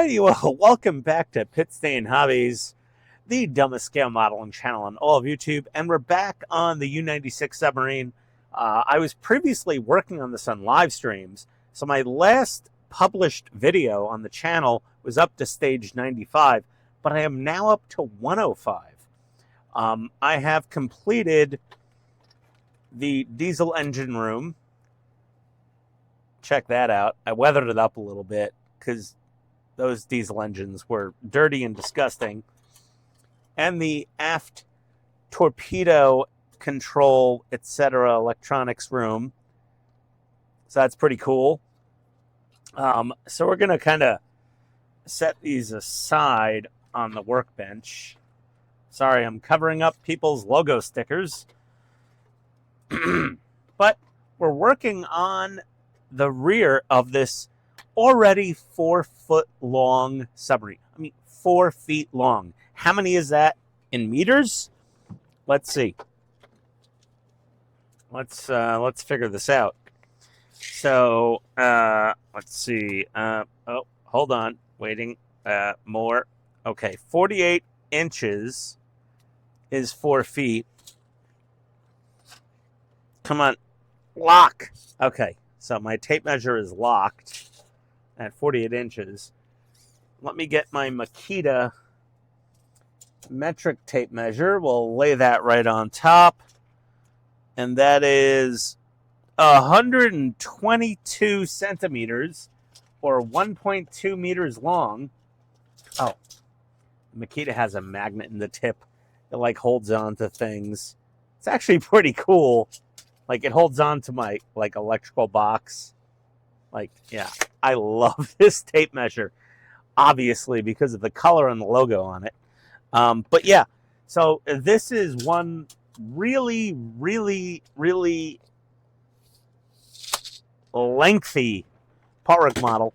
Alrighty, well, welcome back to Pit Stain Hobbies, the dumbest scale modeling channel on all of YouTube, and we're back on the U96 submarine. I was previously working on this on live streams, so my last published video on the channel was up to stage 95, but I am now up to 105. I have completed the diesel engine room. Check that out. I weathered it up a little bit because those diesel engines were dirty and disgusting. And the aft torpedo control, etc. electronics room. So that's pretty cool. So we're going to kind of set these aside on the workbench. Sorry, I'm covering up people's logo stickers. But we're working on the rear of this already 4-foot long submarine. I mean, 4 feet long. How many is that in meters? Let's see. Let's figure this out. So let's see. Oh, hold on. Waiting. More. Okay, 48 inches is 4 feet. Come on. Lock. Okay, so my tape measure is locked at 48 inches. Let me get my Makita metric tape measure. We'll lay that right on top. And that is 122 centimeters or 1.2 meters long. Oh, Makita has a magnet in the tip. It like holds on to things. It's actually pretty cool. Like, it holds on to my, like, electrical box. Like, yeah, I love this tape measure, obviously, because of the color and the logo on it. But, yeah, so this is one really, really, really lengthy partwork model.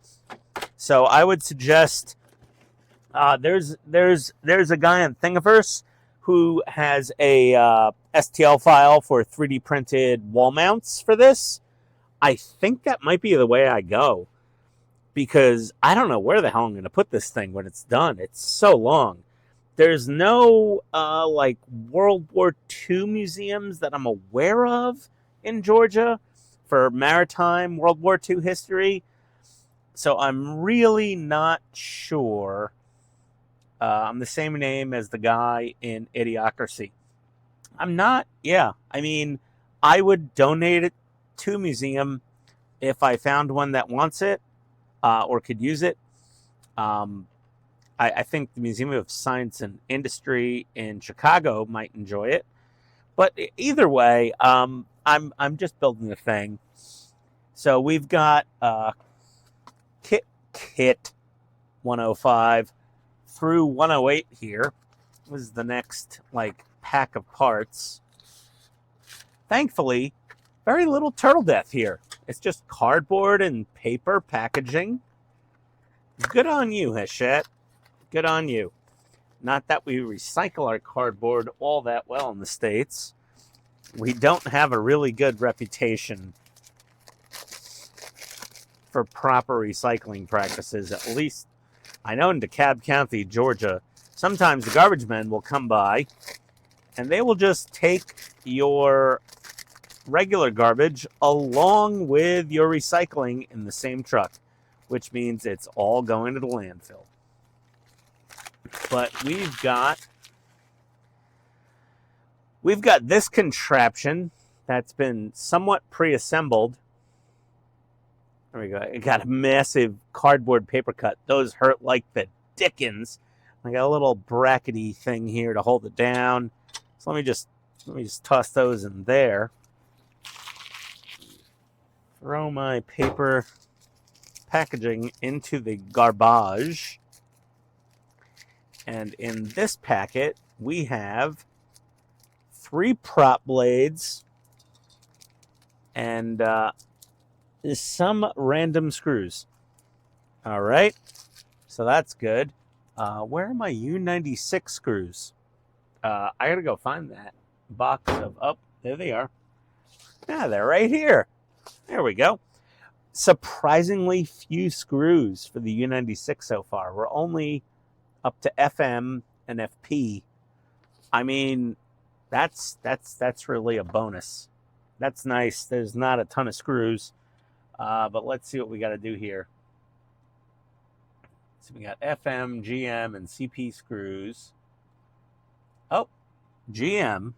So I would suggest there's a guy on Thingiverse who has a STL file for 3D printed wall mounts for this. I think that might be the way I go, because I don't know where the hell I'm going to put this thing when it's done. It's so long. There's no like World War II museums that I'm aware of in Georgia for maritime World War II history. So I'm really not sure. I'm the same name as the guy in Idiocracy. I'm not, yeah. I mean, I would donate it to a museum if I found one that wants it or could use it. I think the Museum of Science and Industry in Chicago might enjoy it. But either way, I'm just building the thing. So we've got kit 105 through 108 here. Was the next like pack of parts. Thankfully, very little turtle death here. It's just cardboard and paper packaging. Good on you, Hachette. Good on you. Not that we recycle our cardboard all that well in the States. We don't have a really good reputation for proper recycling practices. At least I know in DeKalb County, Georgia, sometimes the garbage men will come by and they will just take your regular garbage along with your recycling in the same truck, which means it's all going to the landfill. But we've got this contraption that's been somewhat pre-assembled. There we go. It got a massive cardboard paper cut. Those hurt like the dickens. I got a little brackety thing here to hold it down. So let me just toss those in there. Throw my paper packaging into the garbage. And in this packet, we have 3 prop blades and some random screws. All right, so that's good. Where are my U96 screws? I gotta go find that box of, oh, there they are. Yeah, they're right here. There we go. surprisingly few screws for the U96 so far. We're only up to FM and FP. I mean, that's really a bonus. That's nice. There's not a ton of screws, but let's see what we got to do here. So we got FM, GM, and CP screws. Oh, GM.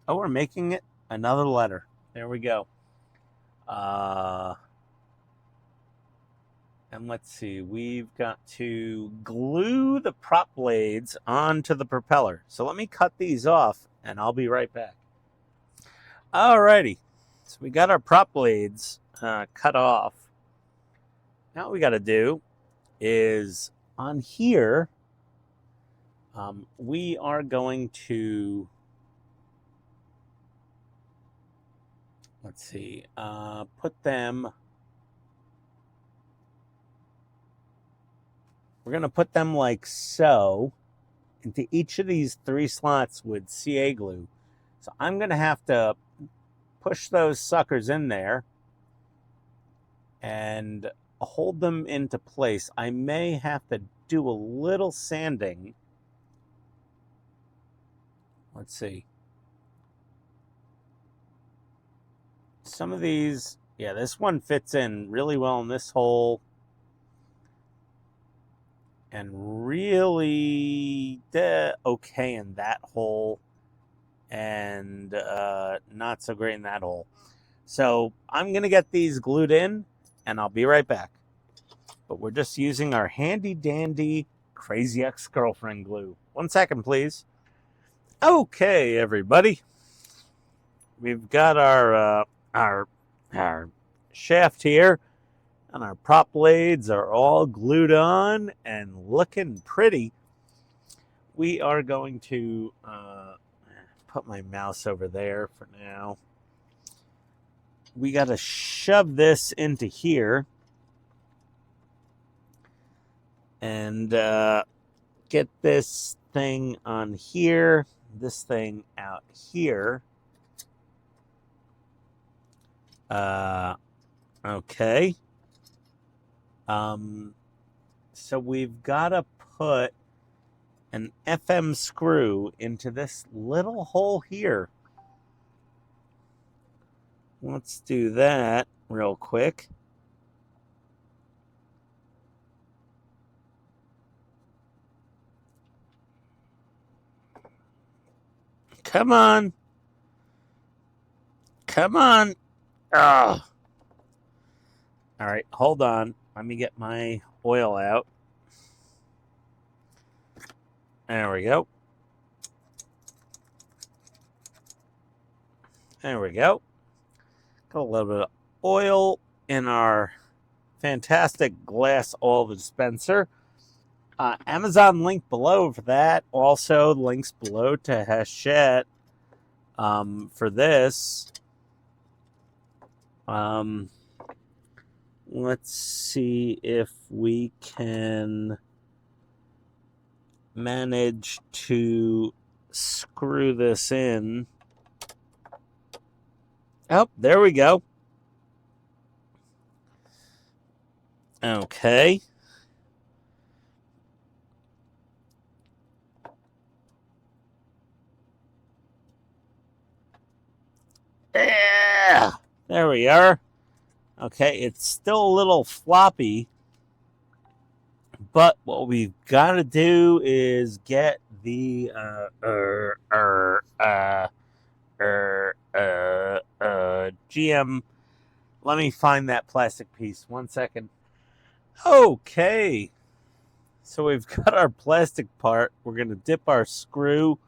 Oh, we're making it another letter. There we go. And let's see, we've got to glue the prop blades onto the propeller. So let me cut these off, and I'll be right back. Alrighty, so we got our prop blades cut off. Now what we got to do is on here, we are going to, let's see, put them, we're going to put them like so into each of these 3 slots with CA glue. So I'm going to have to push those suckers in there and hold them into place. I may have to do a little sanding. Let's see. Some of these, yeah, this one fits in really well in this hole and really okay in that hole and not so great in that hole. So I'm going to get these glued in and I'll be right back. But we're just using our handy dandy Crazy Ex-Girlfriend glue. 1 second, please. Okay, everybody. We've got our shaft here, and our prop blades are all glued on and looking pretty. We are going to put my mouse over there for now. We got to shove this into here and get this thing on here, this thing out here. Okay. So we've got to put an FM screw into this little hole here. Let's do that real quick. Come on. Come on. Oh. All right, hold on. Let me get my oil out. There we go. There we go. Got a little bit of oil in our fantastic glass oil dispenser. Amazon link below for that. Also, links below to Hachette for this. Let's see if we can manage to screw this in. Oh, there we go. Okay. Yeah, there we are. Okay, it's still a little floppy, but what we've got to do is get the GM. Let me find that plastic piece. 1 second. Okay, so we've got our plastic part. We're going to dip our screw,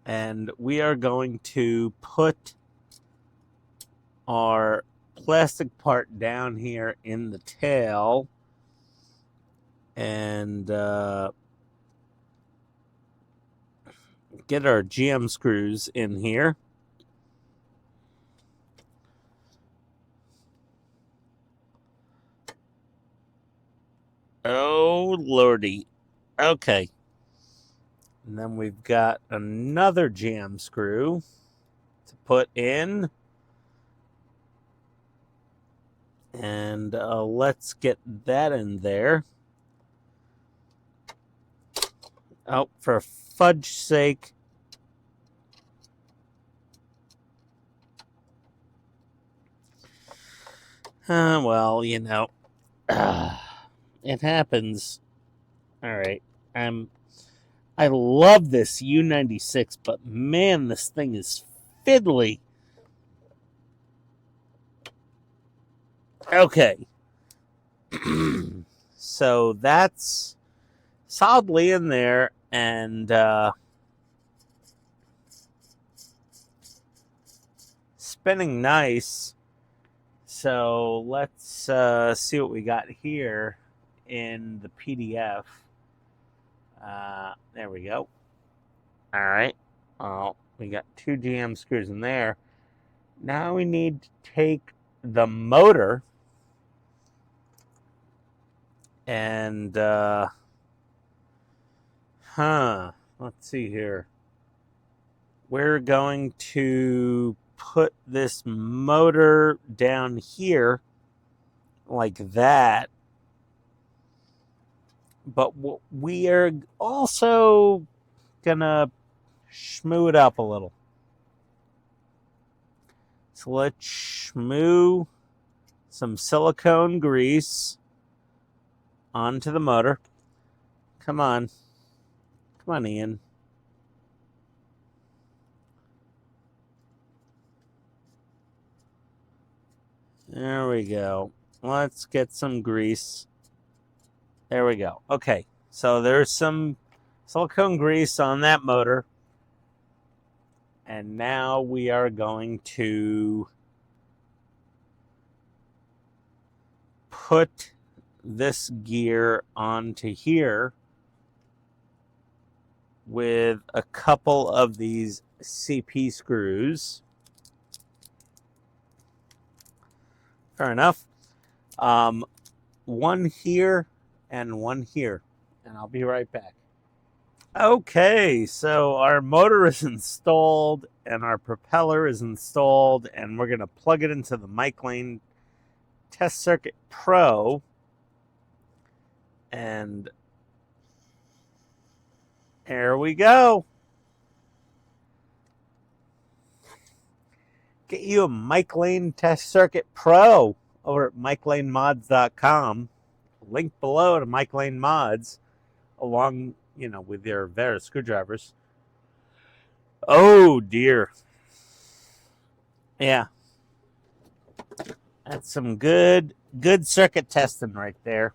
and we are going to put our plastic part down here in the tail and get our GM screws in here. Oh, lordy. Okay. And then we've got another GM screw to put in. And let's get that in there. Oh, for fudge's sake. Well, you know, it happens. All right. I love this U96, but man, this thing is fiddly. Okay. So that's solidly in there, and spinning nice. So let's see what we got here in the PDF. There we go. All right. Oh, we got 2 GM screws in there. Now we need to take the motor and let's see here. We're going to put this motor down here like that. But we are also gonna schmoo it up a little. So let's schmoo some silicone grease onto the motor. Come on. Come on, Ian. There we go. Let's get some grease. There we go. Okay, so there's some silicone grease on that motor. And now we are going to put this gear onto here with a couple of these CP screws. Fair enough. One here and one here. And I'll be right back. Okay, so our motor is installed and our propeller is installed, and we're going to plug it into the Mike Lane Test Circuit Pro. And here we go. Get you a Mike Lane Test Circuit Pro over at MikeLaneMods.com. Link below to Mike Lane Mods, along, with their Vera screwdrivers. Oh dear. Yeah. That's some good circuit testing right there.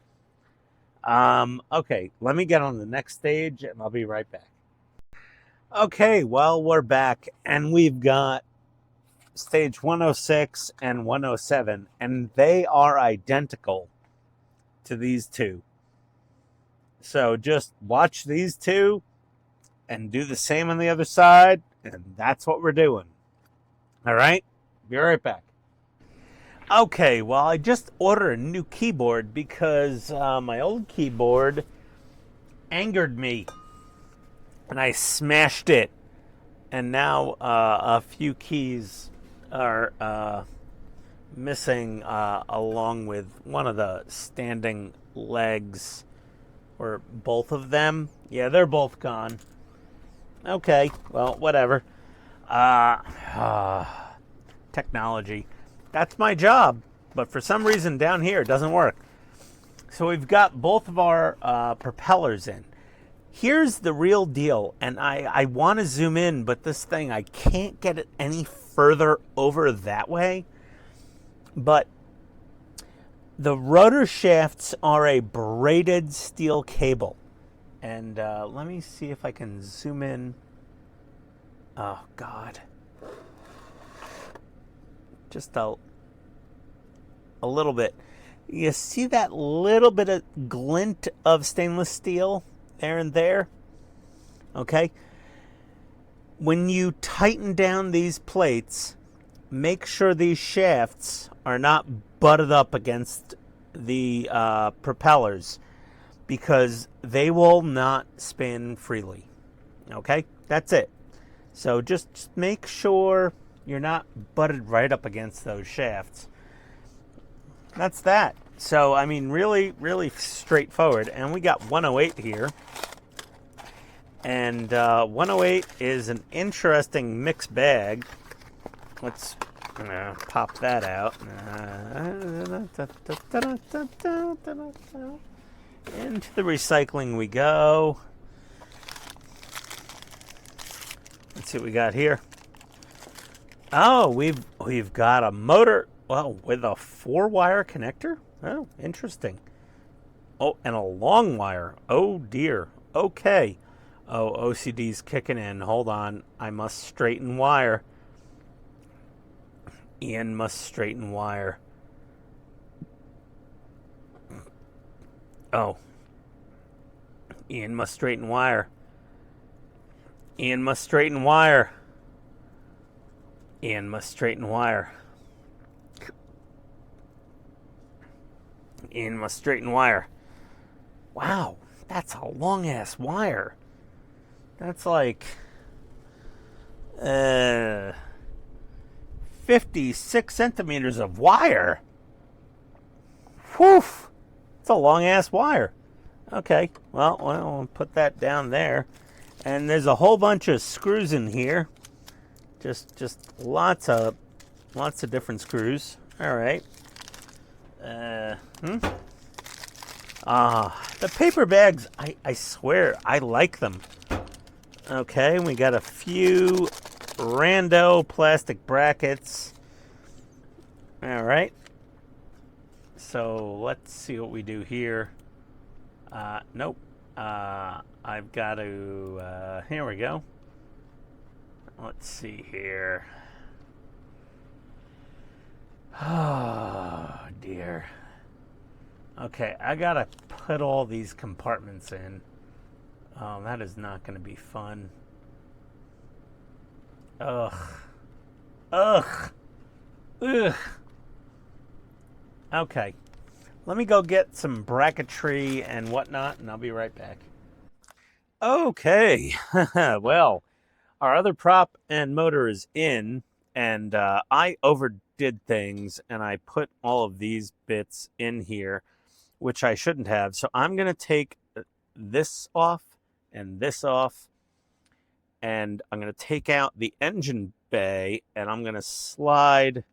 Okay, let me get on the next stage and I'll be right back. Okay, well, we're back and we've got stage 106 and 107, and they are identical to these two. So just watch these two and do the same on the other side, and that's what we're doing. All right, be right back. Okay, well, I just ordered a new keyboard because my old keyboard angered me, and I smashed it. And now a few keys are missing along with one of the standing legs, or both of them. Yeah, they're both gone. Okay, well, whatever. Technology. That's my job, but for some reason down here it doesn't work. So we've got both of our propellers in. Here's the real deal, and I want to zoom in, but this thing, I can't get it any further over that way. But the rotor shafts are a braided steel cable. And let me see if I can zoom in. Oh, God. Just a little bit. You see that little bit of glint of stainless steel there and there? Okay. When you tighten down these plates, make sure these shafts are not butted up against the propellers, because they will not spin freely. Okay? That's it. So just make sure you're not butted right up against those shafts. that's that. So, I mean, really, really straightforward. And we got 108 here. And 108 is an interesting mixed bag. Let's pop that out. Into the recycling we go. Let's see what we got here. Oh, we've got a motor, well, with a 4-wire connector. Oh, interesting. Oh, and a long wire. Oh dear. Okay. Oh, OCD's kicking in. Hold on. I must straighten wire. Ian must straighten wire. Oh. Ian must straighten wire. Ian must straighten wire. Ian must straighten wire. Ian must straighten wire. Wow, that's a long-ass wire. That's like 56 centimeters of wire. Whew, it's a long-ass wire. Okay, well, I'll put that down there. And there's a whole bunch of screws in here. Just lots of different screws. All right. The paper bags, I swear, I like them. Okay, we got a few rando plastic brackets. All right. So let's see what we do here. Nope. I've got to, here we go. Let's see here. Oh, dear. Okay, I gotta put all these compartments in. Oh, that is not gonna be fun. Ugh. Ugh. Ugh. Okay. Let me go get some bracketry and whatnot, and I'll be right back. Okay. Well, our other prop and motor is in, and I overdid things, and I put all of these bits in here, which I shouldn't have. So I'm going to take this off, and I'm going to take out the engine bay, and I'm going to slide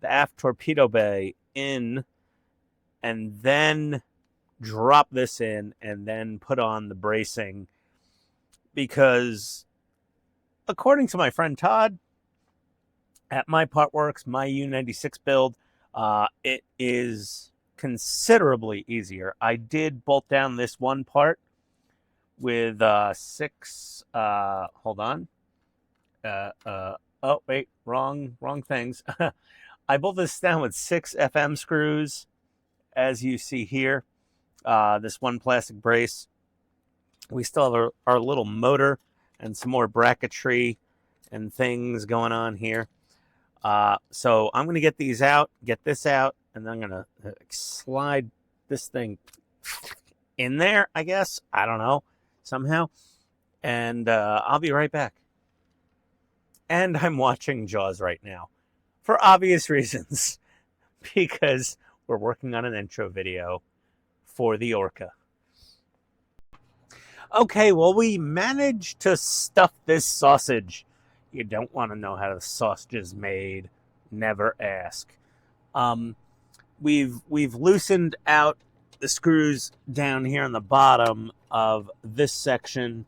the aft torpedo bay in, and then drop this in, and then put on the bracing, because according to my friend Todd at my partworks, my U96 build, it is considerably easier. I did bolt down this one part with 6, hold on. Oh, wait, wrong things. I bolted this down with 6 FM screws, as you see here. This one plastic brace. We still have our little motor and some more bracketry and things going on here. So I'm going to get these out, get this out, and then I'm going to slide this thing in there, I guess. I don't know, somehow. And I'll be right back. And I'm watching Jaws right now for obvious reasons, because we're working on an intro video for the Orca. Okay, well, we managed to stuff this sausage. You don't want to know how the sausage is made. Never ask. We've loosened out the screws down here on the bottom of this section.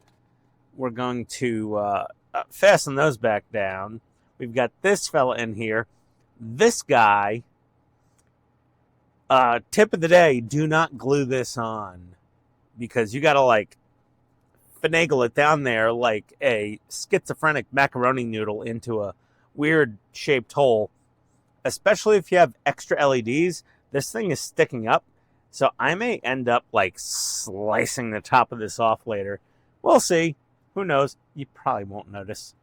We're going to fasten those back down. We've got this fella in here. This guy, tip of the day, do not glue this on, because you got to, like, finagle it down there like a schizophrenic macaroni noodle into a weird shaped hole, especially if you have extra LEDs. This thing is sticking up, so I may end up like slicing the top of this off later. We'll see. Who knows? You probably won't notice.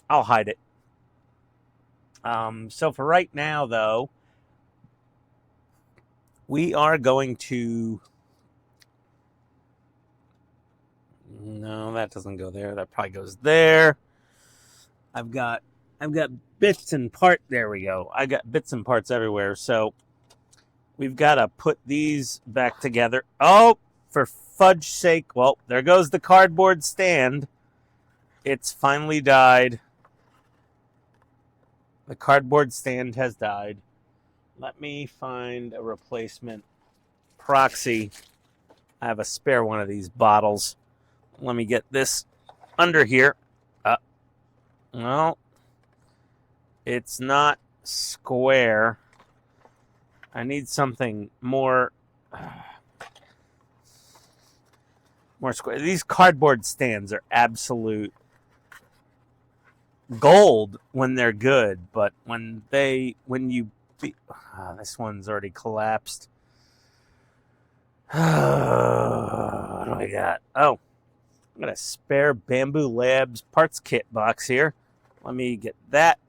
I'll hide it. So for right now, though, we are going to... No, that doesn't go there. That probably goes there. I've got I've got bits and parts. There we go. I got bits and parts everywhere. So we've got to put these back together. Oh, for fudge's sake. Well, there goes the cardboard stand. It's finally died. The cardboard stand has died. Let me find a replacement proxy. I have a spare one of these bottles. Let me get this under here. Well, it's not square. I need something more square. These cardboard stands are absolute gold when they're good, but this one's already collapsed. What do I got? Oh, I got a spare Bamboo Labs parts kit box here. Let me get that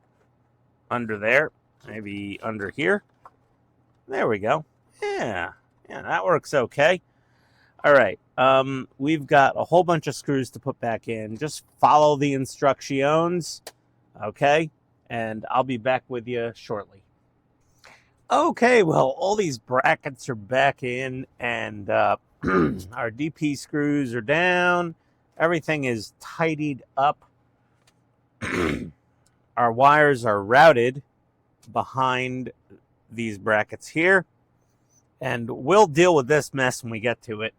under there, maybe under here. There we go. Yeah, that works okay. All right, we've got a whole bunch of screws to put back in. Just follow the instructions, okay? And I'll be back with you shortly. Okay, well, all these brackets are back in, and our DP screws are down. Everything is tidied up. Our wires are routed behind these brackets here, and we'll deal with this mess when we get to it.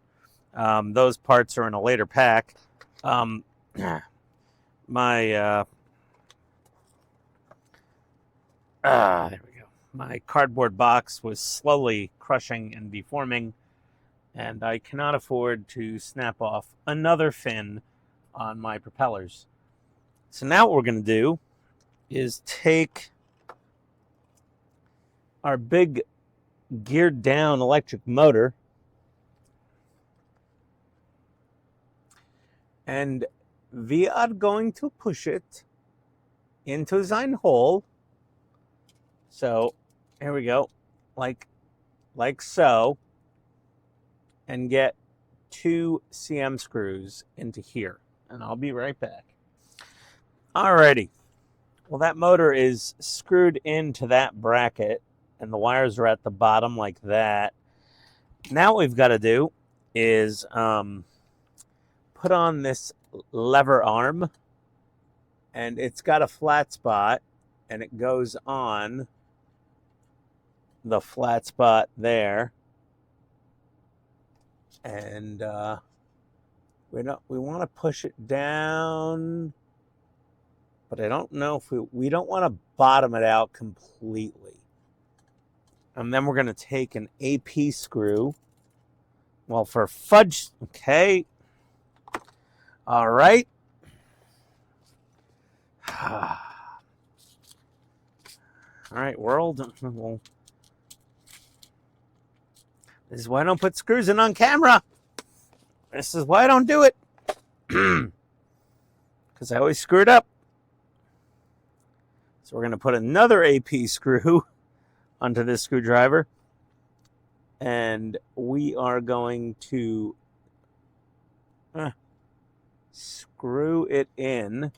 Those parts are in a later pack. There we go. My cardboard box was slowly crushing and deforming, and I cannot afford to snap off another fin on my propellers. So now what we're going to do is take our big geared down electric motor and we are going to push it into sein hole. So here we go, like so, and get 2 CM screws into here, and I'll be right back. Alrighty, well, that motor is screwed into that bracket and the wires are at the bottom like that. Now what we've got to do is put on this lever arm, and it's got a flat spot, and it goes on the flat spot there, and we want to push it down, but I don't know if we don't want to bottom it out completely. And then we're going to take an AP screw. Well, for fudge, okay. All right. All right, world. Well, this is why I don't put screws in on camera. This is why I don't do it. Because I always screw it up. So we're going to put another AP screw onto this screwdriver. And we are going to screw it in.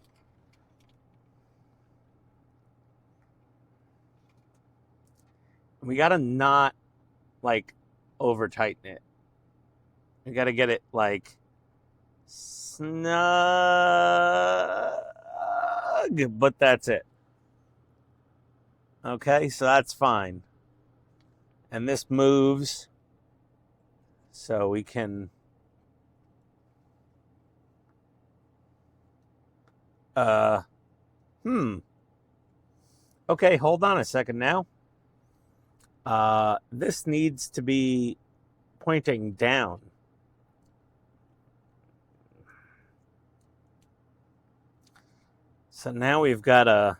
We got to not, like, over tighten it. We got to get it, like, snug. But that's it. Okay, so that's fine. And this moves so we can okay, hold on a second now. This needs to be pointing down. So now we've got to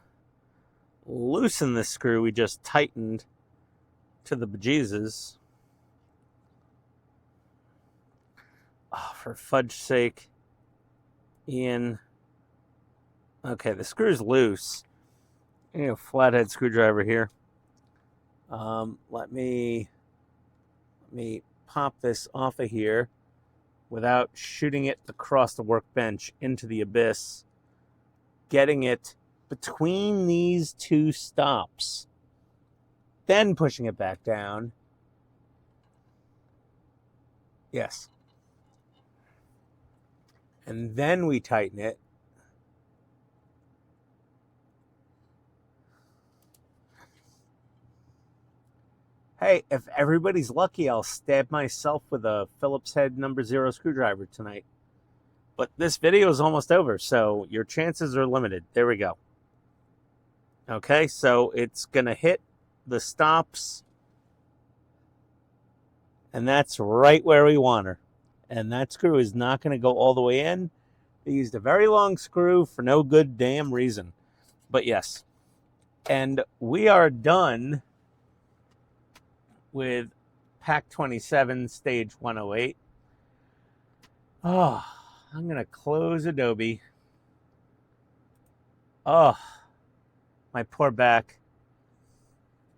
loosen the screw we just tightened to the bejesus. Oh, for fudge's sake, Ian. Okay, the screw's loose. I need a flathead screwdriver here. Let me pop this off of here without shooting it across the workbench into the abyss, getting it between these two stops, then pushing it back down. Yes. And then we tighten it. Hey, if everybody's lucky, I'll stab myself with a Phillips head number 0 screwdriver tonight. But this video is almost over, so your chances are limited. There we go. Okay, so it's going to hit the stops. And that's right where we want her. And that screw is not going to go all the way in. They used a very long screw for no good damn reason. But yes. And we are done with Pack 27, Stage 108. Oh, I'm going to close Adobe. Oh, my poor back.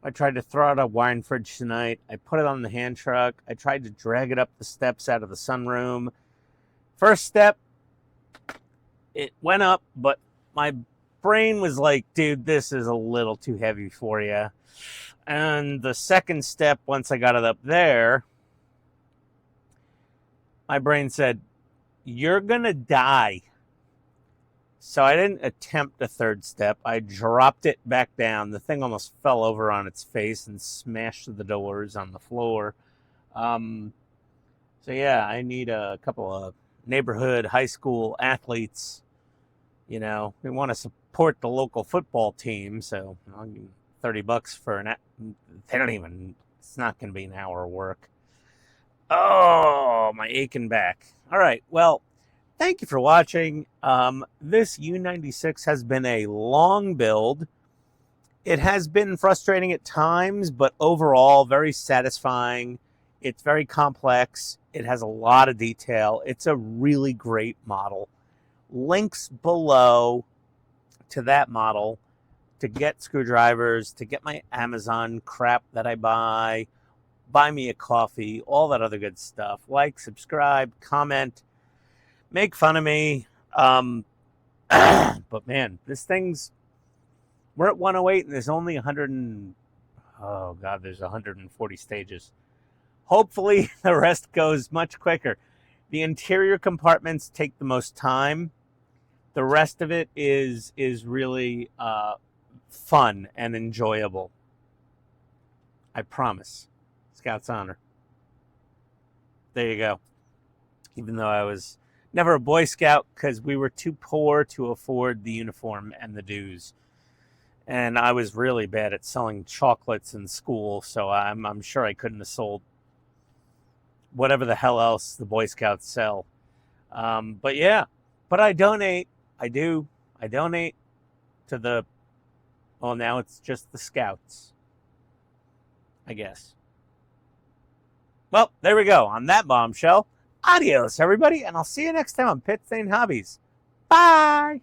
I tried to throw out a wine fridge tonight. I put it on the hand truck. I tried to drag it up the steps out of the sunroom. First step, it went up, but my brain was like, dude, this is a little too heavy for you. And the second step, once I got it up there, my brain said, you're going to die. So I didn't attempt a third step. I dropped it back down. The thing almost fell over on its face and smashed the doors on the floor. So yeah, I need a couple of neighborhood high school athletes. You know, we want to support the local football team. So I'll give $30 for they don't even, it's not going to be an hour of work. Oh, my aching back. All right, well, thank you for watching. This U96 has been a long build. It has been frustrating at times, but overall very satisfying. It's very complex. It has a lot of detail. It's a really great model. Links below to that model to get screwdrivers, to get my Amazon crap that I buy me a coffee, all that other good stuff. Like, subscribe, comment, make fun of me. But man, this thing's, we're at 108 and there's only 140 stages. Hopefully the rest goes much quicker. The interior compartments take the most time. The rest of it is really fun and enjoyable. I promise. Scout's honor. There you go. Even though I was never a Boy Scout because we were too poor to afford the uniform and the dues. And I was really bad at selling chocolates in school, so I'm sure I couldn't have sold whatever the hell else the Boy Scouts sell. But yeah, but I donate. I do. I donate to the, well, now it's just the Scouts, I guess. Well, there we go. On that bombshell, adios, everybody, and I'll see you next time on Pit Stain Hobbies. Bye!